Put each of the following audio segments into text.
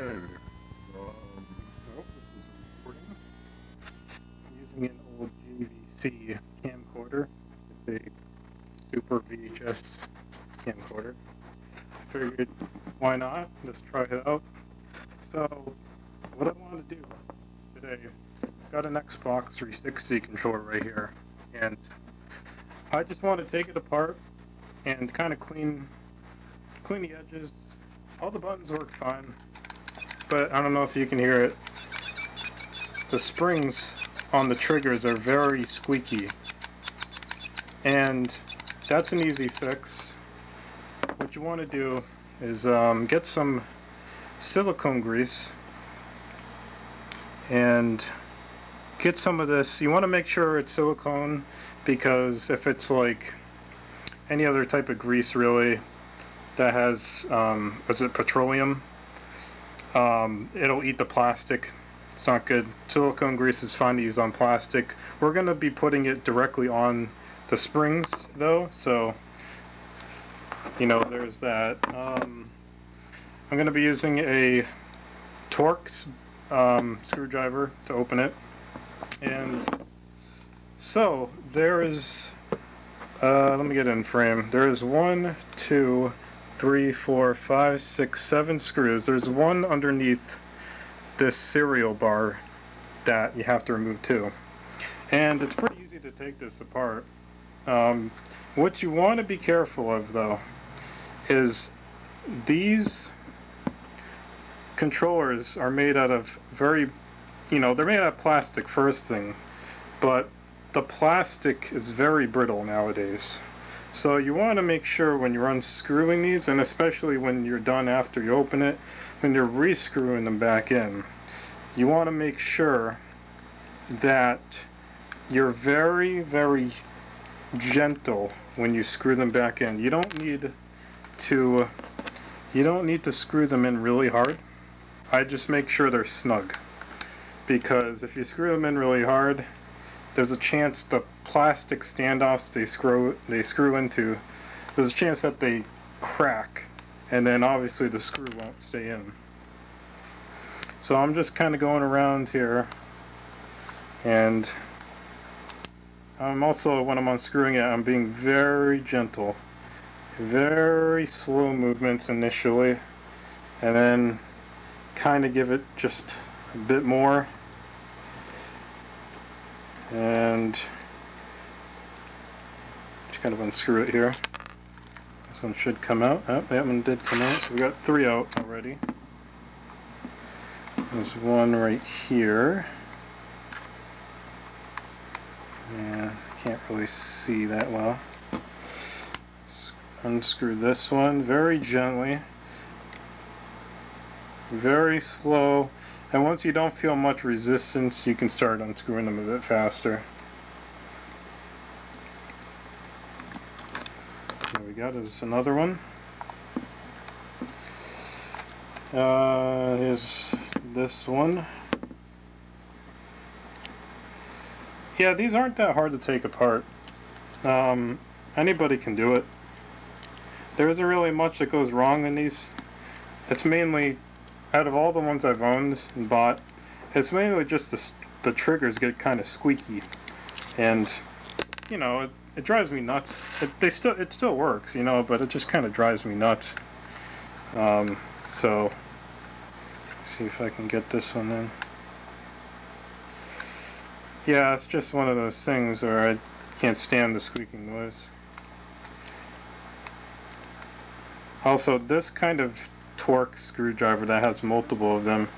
Okay. I hope this is recording. I'm using an old JVC camcorder. It's a Super-VHS camcorder. I figured, why not? Let's try it out. So, what I want to do today, I've got an Xbox 360 controller right here, and I just want to take it apart and kind of clean the edges. All the buttons work fine, but I don't know if you can hear it. The springs on the triggers are very squeaky, and that's an easy fix. What you want to do is get some silicone grease and get some of this. You want to make sure it's silicone, because if it's like any other type of grease really that has is it petroleum, it'll eat the plastic. It's not good. Silicone grease is fine to use on plastic. We're going to be putting it directly on the springs though, so you know there's that. I'm going to be using a Torx screwdriver to open it. And so there is let me get in frame. There's 1, 2, 3, 4, 5, 6, 7 screws. There's one underneath this serial bar that you have to remove too. And it's pretty easy to take this apart. What you want to be careful of though is these controllers are made out of they're made out of plastic first thing, but the plastic is very brittle nowadays. So you want to make sure when you're unscrewing these, and especially when you're done after you open it, when you're rescrewing them back in, you want to make sure that you're very, very gentle when you screw them back in. You don't need to screw them in really hard. I just make sure they're snug, because if you screw them in really hard, there's a chance the plastic standoffs they screw into, there's a chance that they crack, and then obviously the screw won't stay in. So I'm just kind of going around here, and I'm also, when I'm unscrewing it, I'm being very gentle, very slow movements initially, and then kind of give it just a bit more. And just kind of unscrew it here. This one should come out. Oh, that one did come out. So we got 3 out already. There's one right here. Yeah, can't really see that well. Let's unscrew this one very gently, very slow. And once you don't feel much resistance, you can start unscrewing them a bit faster. There we go, there's another one. Here's this one. Yeah, these aren't that hard to take apart. Anybody can do it. There isn't really much that goes wrong in these. It's mainly, out of all the ones I've owned and bought, it's mainly just the triggers get kind of squeaky, and you know it drives me nuts. It still works, you know, but it just kind of drives me nuts. So let's see if I can get this one in. Yeah, it's just one of those things where I can't stand the squeaking noise. Also, this kind of Torx screwdriver that has multiple of them,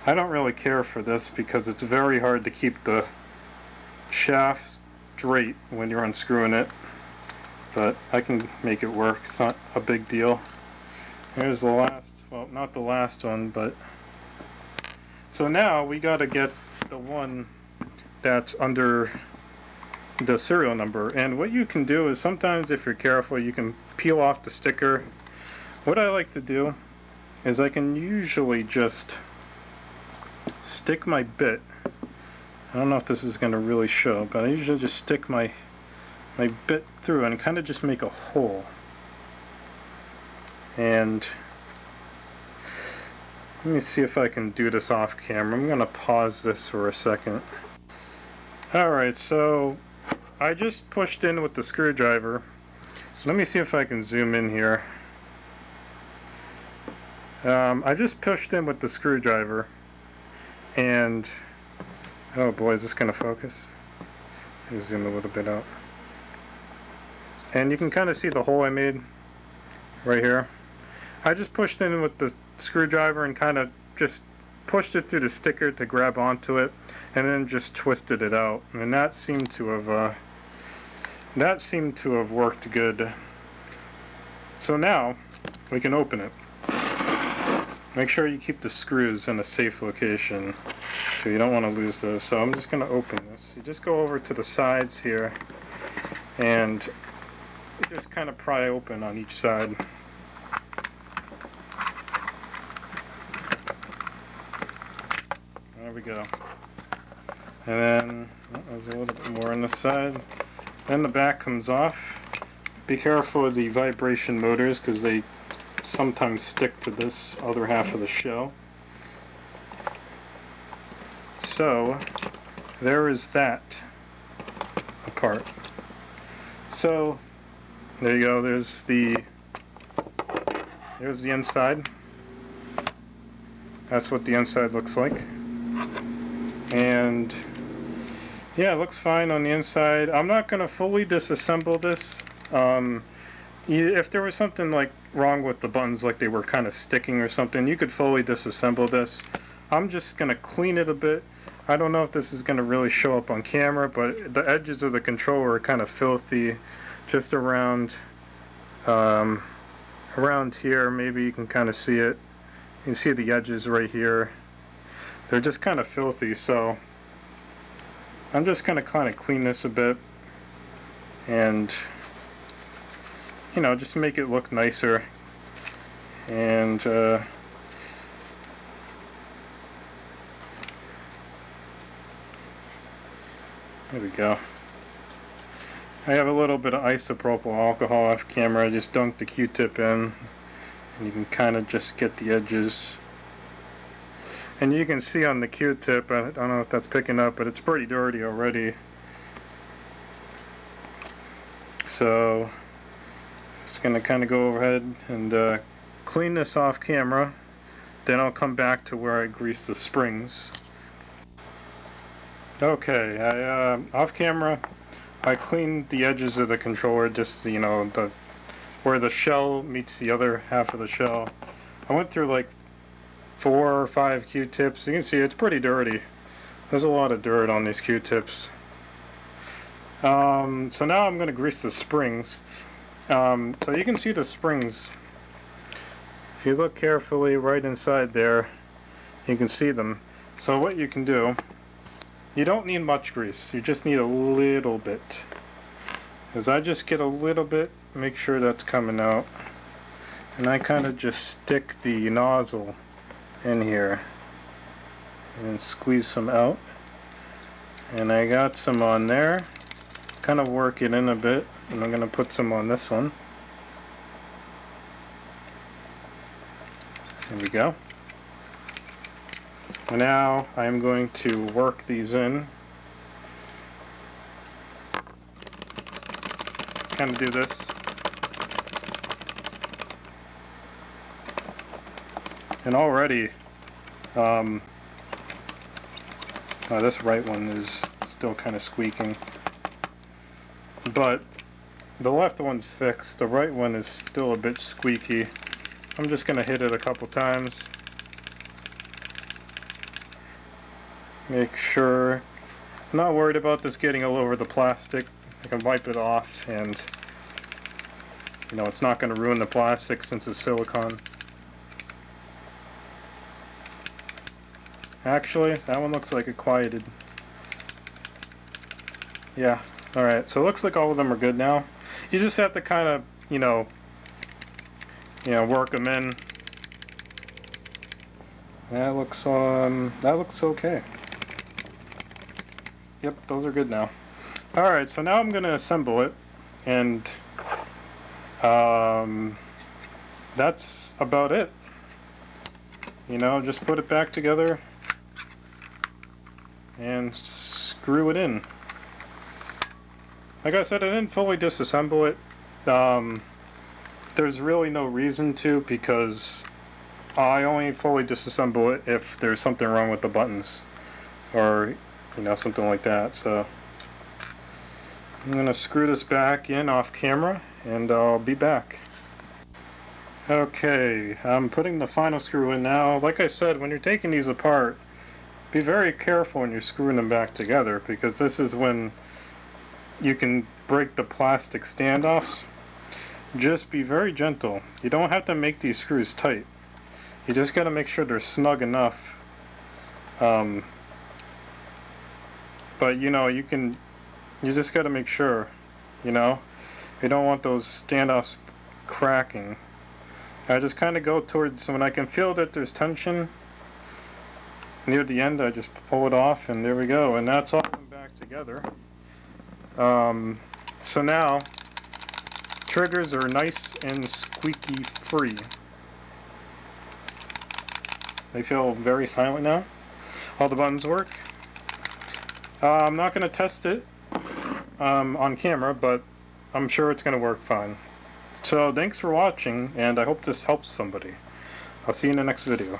I don't really care for this because it's very hard to keep the shaft straight when you're unscrewing it, but I can make it work. It's not a big deal. Here's the last, well, not the last one, but so now we got to get the one that's under the serial number. And what you can do is sometimes, if you're careful, you can peel off the sticker. What I like to do is I can usually just stick my bit. I don't know if this is going to really show, but I usually just stick my bit through and kind of just make a hole. And Let me see if I can do this off camera. I'm gonna pause this for a second. Alright, so I just pushed in with the screwdriver. Let me see if I can zoom in here. I just pushed in with the screwdriver, and oh boy, is this gonna focus? Let me zoom a little bit out. And you can kind of see the hole I made right here. I just pushed in with the screwdriver and kind of just pushed it through the sticker to grab onto it, and then just twisted it out. And that seemed to have worked good. So now we can open it. Make sure you keep the screws in a safe location, so you don't want to lose those. So I'm just going to open this. You just go over to the sides here, and you just kind of pry open on each side. There we go. And then there's a little bit more on this side. Then the back comes off. Be careful with the vibration motors, because they sometimes stick to this other half of the shell. So there is that apart. So there you go. There's the inside. That's what the inside looks like. And yeah, it looks fine on the inside. I'm not going to fully disassemble this. If there was something like wrong with the buttons, like they were kind of sticking or something, you could fully disassemble this. I'm just going to clean it a bit. I don't know if this is going to really show up on camera, but the edges of the controller are kind of filthy. Just around here, maybe you can kind of see it. You can see the edges right here. They're just kind of filthy, so I'm just going to kind of clean this a bit and, you know, just make it look nicer. And there we go. I have a little bit of isopropyl alcohol off camera. I just dunked the Q-tip in, and you can kind of just get the edges. And you can see on the Q-tip, I don't know if that's picking up, but it's pretty dirty already. So just going to kind of go ahead and clean this off camera. Then I'll come back to where I grease the springs. Okay, off camera, I cleaned the edges of the controller, just, you know, where the shell meets the other half of the shell. I went through like 4 or 5 Q-tips. You can see it's pretty dirty. There's a lot of dirt on these Q-tips. So now I'm going to grease the springs. So you can see the springs. If you look carefully right inside there, you can see them. So what you can do, you don't need much grease. You just need a little bit. As I just get a little bit, make sure that's coming out. And I kind of just stick the nozzle in here and squeeze some out, and I got some on there. Kind of work it in a bit, and I'm going to put some on this one. There we go. Now I'm going to work these in. Kind of do this. And already, this right one is still kind of squeaking. But the left one's fixed. The right one is still a bit squeaky. I'm just going to hit it a couple times. Make sure. I'm not worried about this getting all over the plastic. I can wipe it off, and, you know, it's not going to ruin the plastic since it's silicone. Actually, that one looks like it quieted. Yeah, alright, so it looks like all of them are good now. You just have to kind of, you know, work them in. That looks okay. Yep, those are good now. Alright, so now I'm going to assemble it, and that's about it. you know, just put it back together and screw it in. Like I said, I didn't fully disassemble it. There's really no reason to, because I only fully disassemble it if there's something wrong with the buttons, or you know, something like that. So I'm gonna screw this back in off camera and I'll be back. Okay, I'm putting the final screw in now. Like I said, when you're taking these apart, be very careful when you're screwing them back together, because this is when you can break the plastic standoffs. Just be very gentle. You don't have to make these screws tight. You just got to make sure they're snug enough. But you know, you just got to make sure, you know, you don't want those standoffs cracking. I just kind of go towards, when I can feel that there's tension near the end, I just pull it off, and there we go, and that's all back together. So now triggers are nice and squeaky free. They feel very silent now. All the buttons work. I'm not going to test it on camera, but I'm sure it's going to work fine. So thanks for watching, and I hope this helps somebody. I'll see you in the next video.